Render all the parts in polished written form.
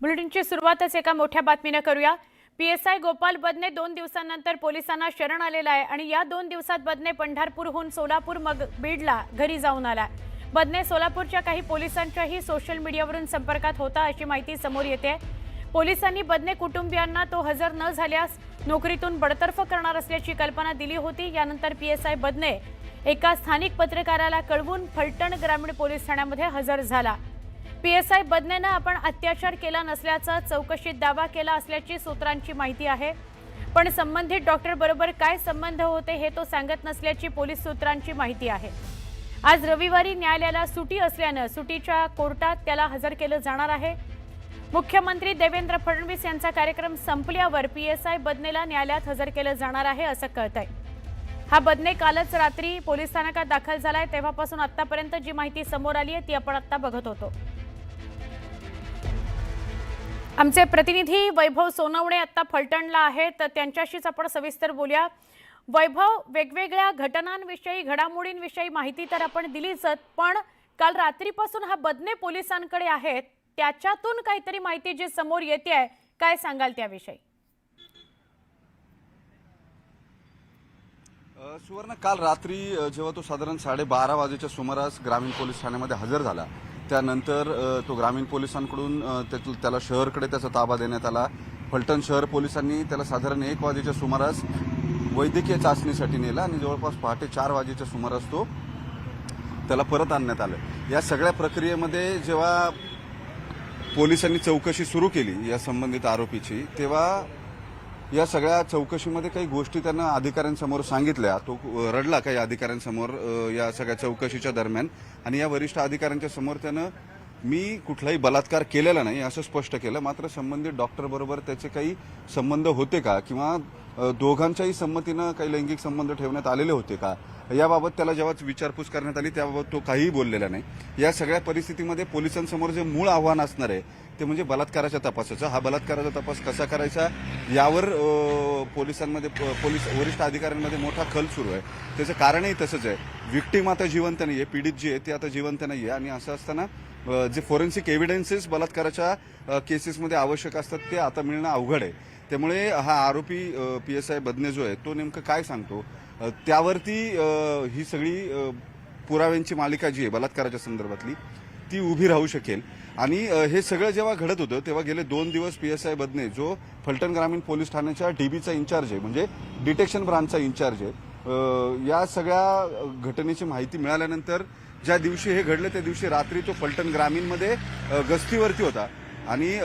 बुलेटिनची सुरुवातच एका मोठ्या बातमीने करूया। पीएसआय गोपाल बदने 2 दिवसांनंतर पोलिसांना शरण आलेला आहे आणि या 2 दिवसात बदने पंढरपूरहून सोलापूर मग बीडला घरी जाऊन आला। बदने सोलापूरच्या काही पोलिसांच्याही सोशल मीडियावरून संपर्कात होता अशी माहिती समोर येते। पोलिसांनी बदने कुटुंबियांना तो हजर न झाल्यास नोकरीतून बडतर्फ करणार असल्याची कल्पना दिली होती। यानंतर पीएसआय बदने एका स्थानिक पत्रकाराला कळवून फलटण ग्रामीण पोलीस ठाण्यामध्ये हजर झाला। पीएसआय बदनेनं आपण अत्याचार केला नसल्याचा चौकशीत दावा केला असल्याची सूत्रांची माहिती आहे, पण संबंधित डॉक्टर बरोबर काय संबंध होते हे तो सांगत नसल्याची पोलीस सूत्रांची माहिती आहे। आज रविवारी न्यायालयाला सुटी असल्याने सुटीच्या कोर्टात त्याला हजर केलं जाणार आहे। मुख्यमंत्री देवेंद्र फडणवीस यांचा कार्यक्रम संपल्यावर पीएसआय बदनेला न्यायालयात हजर केलं जाणार आहे असं कळतंय। हा बदने कालच रात्री पोलीस स्थानकात दाखल झालाय, तेव्हापासून आतापर्यंत जी माहिती समोर आली आहे ती आपण आता बघत होतो। आमचे प्रतिनिधी वैभव सोनवणे आता फलटणला आहेत, त्यांच्याशीच आपण सविस्तर बोलूया। वैभव, वेगवेगळ्या घटनांविषयी घडामोडींविषयी माहिती तर आपण दिलीच, पण काल रात्रीपासून हा बदने पोलिसांकडे आहेत, त्याच्यातून काहीतरी माहिती जी समोर येते, काय सांगाल त्याविषयी? सुवर्ण, काल रात्री जेव्हा तो साधारण 12:30 वाजेच्या सुमारास ग्रामीण पोलीस ठाण्यामध्ये हजर झाला, त्यानंतर तो ग्रामीण पोलिसांकडून त्याला शहरकडे त्याचा ताबा देण्यात आला। फलटण शहर पोलिसांनी त्याला साधारण 1 वाजेच्या सुमारास वैद्यकीय चाचणीसाठी नेला आणि जवळपास पहाटे 4 वाजेच्या सुमारास तो त्याला परत आणण्यात आलं। या सगळ्या प्रक्रियेमध्ये जेव्हा पोलिसांनी चौकशी सुरू केली या संबंधित आरोपीची, तेव्हा या सगळ्या चौकशीमध्ये काही गोष्टी त्यांना अधिकाऱ्यांसमोर सांगितल्या। तो रडला काही अधिकाऱ्यांसमोर या सगळ्या चौकशीच्या दरम्यान, आणि या वरिष्ठ अधिकाऱ्यांच्या समोर त्यानं मी कुठलाही बलात्कार केलेला नाही असं स्पष्ट केलं। मात्र संबंधित डॉक्टर बरोबर त्याचे काही संबंध होते का किंवा दोघांच्याही संमतीनं काही लैंगिक संबंध ठेवण्यात आलेले होते का, याबाबत त्याला जेव्हा विचारपूस करण्यात आली त्याबाबत तो काहीही बोललेला नाही। या सगळ्या परिस्थितीमध्ये पोलिसांसमोर जे मूळ आव्हान असणार आहे ते म्हणजे बलात्काराच्या तपासाचा। हा बलात्काराचा तपास कसा करायचा यावर पोलिसांमध्ये पोलीस वरिष्ठ अधिकाऱ्यांमध्ये मोठा खल सुरू आहे। त्याचं कारणही तसंच आहे, विक्टीम आता जिवंत नाहीये, पीडित जी आहे ती आता जिवंत नाहीये, आणि असं असताना जे फॉरेन्सिक एव्हिडन्सेस बलात्काराच्या केसेसमध्ये आवश्यक असतात ते आता मिळणं अवघड आहे। त्यामुळे हा आरोपी पीएसआय बदने जो आहे तो नेमकं काय सांगतो त्यावरती ही सगळी पुराव्यांची मालिका जी आहे बलात्काराच्या संदर्भातली ती उभी राहू शकेल। आणि हे सगळं जेव्हा घडत होतं तेव्हा गेले 2 दिवस पीएसआय बदने जो फलटण ग्रामीण पोलीस ठाण्याच्या डीबीचा इन्चार्ज आहे, म्हणजे डिटेक्शन ब्रांचचा इन्चार्ज आहे, या सगळ्या घटनेची माहिती मिळाल्यानंतर ज्या दिवशी हे घडलं त्या दिवशी रात्री तो फलटण ग्रामीणमध्ये गस्तीवरती होता, आणि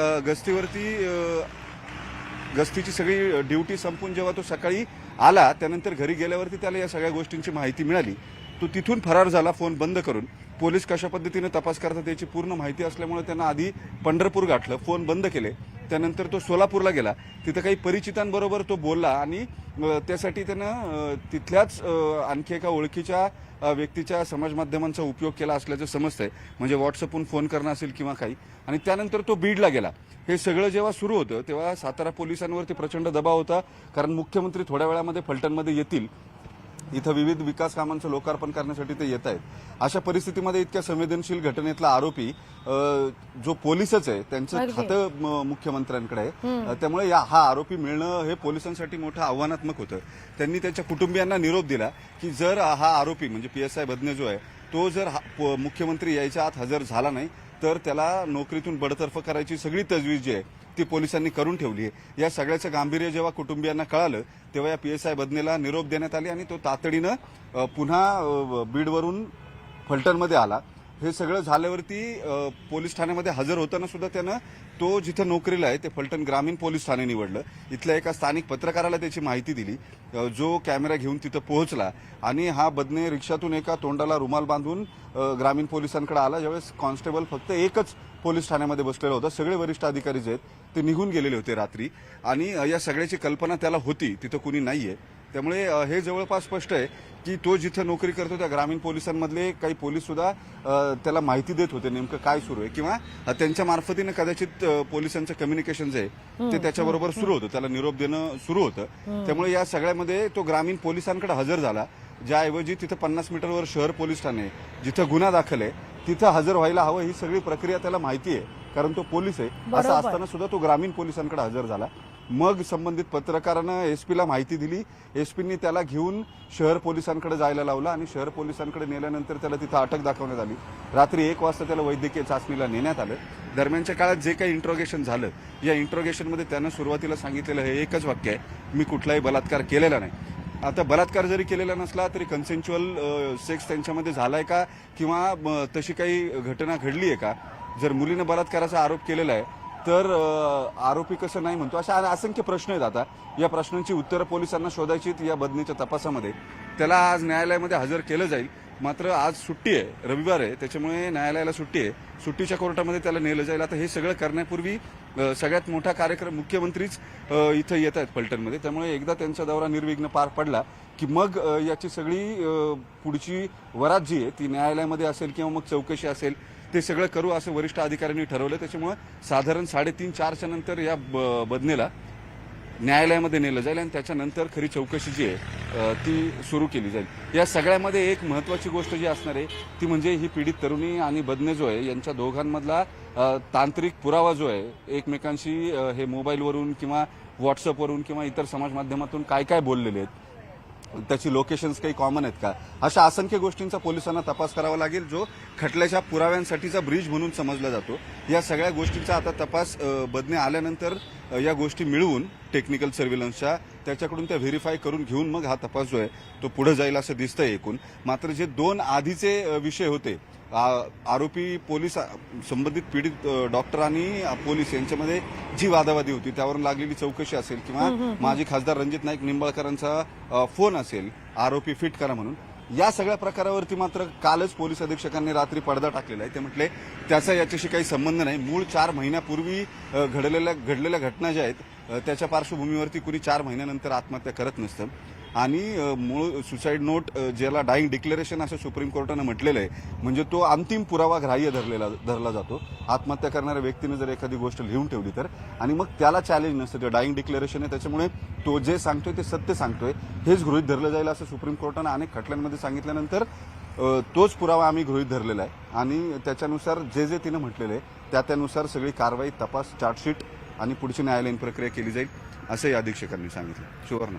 गस्तीची सगळी ड्युटी संपून जेव्हा तो सकाळी आला त्यानंतर घरी गेल्यावरती त्याला या सगळ्या गोष्टींची माहिती मिळाली। तो तिथून फरार झाला फोन बंद करून। पोलीस कशा पद्धतीने तपास करतात याची पूर्ण माहिती असल्यामुळे त्यांना आधी पंढरपूर गाठलं, फोन बंद केले, त्यानंतर तो सोलापूरला गेला, तिथं काही परिचितांबरोबर तो बोलला आणि त्यासाठी त्यानं तिथल्याच आणखी एका ओळखीच्या व्यक्तीच्या समाज माध्यमांचा उपयोग केला असल्याचं समजतंय, म्हणजे व्हॉट्सअपवरून फोन करणं असेल किंवा काही, आणि त्यानंतर तो बीडला गेला। हे सगळं जेव्हा सुरू होतं तेव्हा सातारा पोलिसांवरती प्रचंड दबाव होता, कारण मुख्यमंत्री थोड्या वेळामध्ये फलटणमध्ये येतील, इथं विविध विकास कामांचं लोकार्पण करण्यासाठी ते येत आहेत। अशा परिस्थितीमध्ये इतक्या संवेदनशील घटनेतला आरोपी जो पोलीसच आहे त्यांचं खातं मुख्यमंत्र्यांकडे आहे, त्यामुळे हा आरोपी मिळणं हे पोलिसांसाठी मोठं आव्हानात्मक होतं। त्यांनी त्यांच्या कुटुंबियांना निरोप दिला की जर हा आरोपी म्हणजे पीएसआय बदने जो आहे तो जर मुख्यमंत्री यायच्या आत हजर झाला नाही तर त्याला नोकरीतून बडतर्फ करायची सगळी तजवीज जी आहे ती पोलिसांनी करून ठेवली आहे। या सगळ्याचं गांभीर्य जेव्हा कुटुंबियांना कळालं तेव्हा या पीएसआय बदनेला निरोप देण्यात आली आणि तो तातडीनं पुन्हा बीडवरून फलटणमध्ये आला। हे सगळं झाल्यावरती पोलीस ठाण्यामध्ये हजर होताना सुद्धा त्यानं तो जिथं नोकरीला आहे ते फलटण ग्रामीण पोलीस ठाणे निवडलं। इथल्या एका स्थानिक पत्रकाराला त्याची माहिती दिली, जो कॅमेरा घेऊन तिथं पोहोचला, आणि हा बदने रिक्षातून एका तोंडाला रुमाल बांधून ग्रामीण पोलिसांकडे आला। ज्यावेळेस कॉन्स्टेबल फक्त एकच पोलीस ठाण्यामध्ये बसलेला होता, सगळे वरिष्ठ अधिकारी जे आहेत ते निघून गेलेले होते रात्री, आणि या सगळ्याची कल्पना त्याला होती तिथं कुणी नाहीये। त्यामुळे हे जवळपास स्पष्ट आहे की तो जिथं नोकरी करतो त्या ग्रामीण पोलिसांमधले काही पोलीस सुद्धा त्याला माहिती देत होते नेमकं काय सुरू आहे, किंवा त्यांच्या मार्फतीने कदाचित पोलिसांचं कम्युनिकेशन जे आहे ते त्याच्याबरोबर सुरू होतं, त्याला निरोप देणं सुरू होतं। त्यामुळे या सगळ्यामध्ये तो ग्रामीण पोलिसांकडे हजर झाला, ज्याऐवजी तिथं 50 मीटरवर शहर पोलीस ठाणे जिथं गुन्हा दाखल आहे तिथं हजर व्हायला हवं, ही सगळी प्रक्रिया त्याला माहिती आहे। कारण तो पोलीस आहे. असं बरोबर. असताना सुद्धा तो ग्रामीण पोलिसांकडे हजर झाला. मग संबंधित पत्रकारानं एसपीला माहिती दिली. एसपींनी त्याला घेऊन शहर पोलिसांकडे जायला लावला आणि शहर पोलिसांकडे नेल्यानंतर त्याला तिथं अटक दाखवण्यात आली. रात्री 1 वाजता त्याला वैद्यकीय चाचणीला नेण्यात आलं. दरम्यानच्या काळात जे काही इंट्रोगेशन झालं, या इंट्रोगेशनमध्ये त्यानं सुरुवातीला सांगितलेलं हे एकच वाक्य आहे, मी कुठलाही बलात्कार केलेला नाही. आता बलात्कार जरी केलेला नसला तरी कन्सेन्च्युअल सेक्स त्यांच्यामध्ये झालाय का किंवा तशी काही घटना घडली आहे का? जर मुलीनं बलात्काराचा आरोप केलेला आहे तर आरोपी कसं नाही म्हणतो, अशा असंख्य प्रश्न आहेत. आता या प्रश्नांची उत्तरं पोलिसांना शोधायची या बदनीच्या तपासामध्ये. त्याला आज न्यायालयामध्ये हजर केलं जाईल. मात्र आज सुट्टी आहे, रविवार आहे, त्याच्यामुळे न्यायालयाला सुट्टी आहे. सुट्टीच्या कोर्टामध्ये त्याला नेलं जाईल. आता हे सगळं करण्यापूर्वी सगळ्यात मोठा कार्यक्रम मुख्यमंत्रीच इथं येत आहेत फलटणमध्ये. त्यामुळे एकदा त्यांचा दौरा निर्विघ्न पार पडला की मग याची सगळी पुढची वरात जी आहे ती न्यायालयामध्ये असेल किंवा मग चौकशी असेल, ते सगळं करू असं वरिष्ठ अधिकाऱ्यांनी ठरवलं. त्याच्यामुळे साधारण 3:30-4च्या नंतर या बदनेला न्यायालयामध्ये नेलं जाईल आणि त्याच्यानंतर खरी चौकशी जी आहे ती सुरू केली जाईल. या सगळ्यामध्ये एक महत्त्वाची गोष्ट जी असणार आहे ती म्हणजे ही पीडित तरुणी आणि बदने जो आहे यांच्या दोघांमधला तांत्रिक पुरावा जो आहे, एकमेकांशी हे मोबाईलवरून किंवा व्हॉट्सअपवरून किंवा इतर समाज माध्यमातून काय काय बोललेले आहेत, त्याची लोकेशन्स काही कॉमन आहेत का, अशा असंख्य गोष्टींचा पोलिसांना तपास करावा लागेल, जो खटल्याच्या पुराव्यांसाठीचा ब्रिज म्हणून समजला जातो. या सगळ्या गोष्टींचा आता तपास बदने आल्यानंतर या गोष्टी मिळवून टेक्निकल सर्व्हिलन्सच्या त्याच्याकडून त्या व्हेरीफाय करून घेऊन मग हा तपास जो आहे तो पुढे जाईल असं दिसतंय एकूण. मात्र जे 2 आधीचे विषय होते, आरोपी पोलीस, संबंधित पीडित डॉक्टर आणि पोलीस यांच्यामध्ये जी वादावादी होती त्यावरून लागलेली चौकशी असेल किंवा माजी खासदार रणजित नाईक निंबाळकरांचा फोन असेल आरोपी फिट करा म्हणून, या सगळ्या प्रकारावरती मात्र कालच पोलीस अधीक्षकांनी रात्री पडदा टाकलेला आहे. ते म्हटले त्याचा याच्याशी काही संबंध नाही. मूळ 4 महिन्यापूर्वी घडलेल्या घटना ज्या आहेत त्याच्या पार्श्वभूमीवरती कुणी 4 महिन्यानंतर आत्महत्या करत नसतं. आणि मूळ सुसाईड नोट ज्याला डाईंग डिक्लेरेशन असं सुप्रीम कोर्टानं म्हटलेलं आहे, म्हणजे तो अंतिम पुरावा ग्राह्य धरला जातो. आत्महत्या करणाऱ्या व्यक्तीने जर एखादी गोष्ट लिहून ठेवली तर, आणि मग त्याला चॅलेंज नसतं, ते डाईंग डिक्लेरेशन आहे, त्याच्यामुळे तो जे सांगतोय ते सत्य सांगतोय हेच गृहीत धरलं जाईल असं सुप्रीम कोर्टानं अनेक खटल्यांमध्ये सांगितल्यानंतर तोच पुरावा आम्ही गृहीत धरलेला आहे आणि त्याच्यानुसार जे तिनं म्हटलेलं आहे त्यानुसार सगळी कारवाई, तपास, चार्जशीट आणि पुढची न्यायालयीन प्रक्रिया केली जाईल असंही अधीक्षकांनी सांगितलं. सुवर्ण.